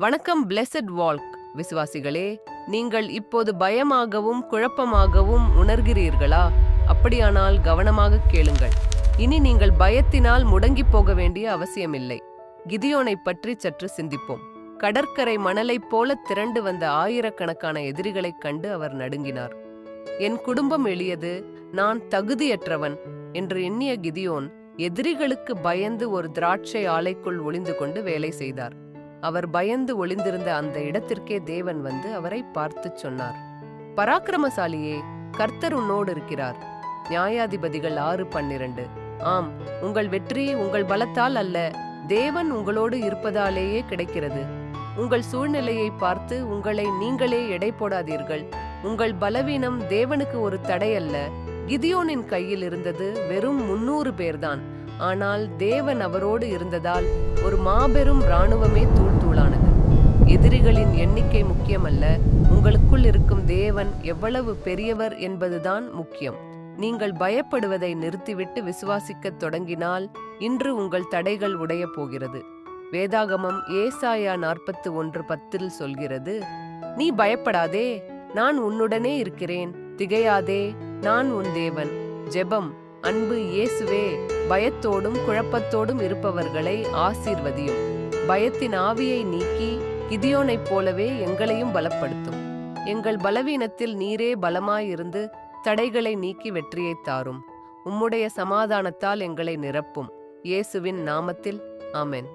வணக்கம் blessed walk விசுவாசிகளே. நீங்கள் இப்போது பயமாகவும் குழப்பமாகவும் உணர்கிறீர்களா? அப்படியானால் கவனமாக கேளுங்கள். இனி நீங்கள் பயத்தினால் முடங்கி போக வேண்டிய அவசியமில்லை. கிதியோனை பற்றி சற்று சிந்திப்போம். கடற்கரை மணலைப் போல திரண்டு வந்த ஆயிரக்கணக்கான எதிரிகளைக் கண்டு அவர் நடுங்கினார். என் குடும்பம் எளியது, நான் தகுதியற்றவன் என்று எண்ணிய கிதியோன் எதிரிகளுக்கு பயந்து ஒரு திராட்சை ஆலைக்குள் ஒளிந்து கொண்டு வேலை செய்தார். அவர் பயந்து ஒளிந்திருந்த அந்த இடத்திற்கே தேவன் வந்து அவரை பார்த்து சொன்னார், பராக்கிரமசாலியே, கர்த்தர் உன்னோடு இருக்கிறார். நியாயாதிபதிகள் 6:12. ஆம், உங்கள் வெற்றி உங்கள் பலத்தால் அல்ல, தேவன் உங்களோடு இருப்பதாலேயே கிடைக்கிறது. உங்கள் சூழ்நிலையை பார்த்து உங்களை நீங்களே எடை போடாதீர்கள். உங்கள் பலவீனம் தேவனுக்கு ஒரு தடை அல்ல. கிதியோனின் கையில் இருந்தது வெறும் 300 பேர்தான். ஆனால் தேவன் அவரோடு இருந்ததால் ஒரு மாபெரும் இராணுவமே தூளானது. எதிரிகளின் எண்ணிக்கை முக்கியமல்ல, உங்களுக்குள் இருக்கும் தேவன் எவ்வளவு பெரியவர் என்பதுதான் முக்கியம். நீங்கள் பயப்படுவதை நிறுத்திவிட்டு விசுவாசிக்கத் தொடங்கினால் இன்று உங்கள் தடைகள் உடைய போகிறது. வேதாகமம் ஏசாயா 41:10 சொல்கிறது, நீ பயப்படாதே, நான் உன்னுடனே இருக்கிறேன். திகையாதே, நான் உன் தேவன். ஜெபம். அன்பு இயேசுவே, பயத்தோடும் குழப்பத்தோடும் இருப்பவர்களை ஆசீர்வதியும். பயத்தின் ஆவியை நீக்கி கிதியோனைப் போலவே எங்களையும் பலப்படுத்தும். எங்கள் பலவீனத்தில் நீரே பலமாயிருந்து தடைகளை நீக்கி வெற்றியைத் தாரும். உம்முடைய சமாதானத்தால் எங்களை நிரப்பும். இயேசுவின் நாமத்தில் ஆமென்.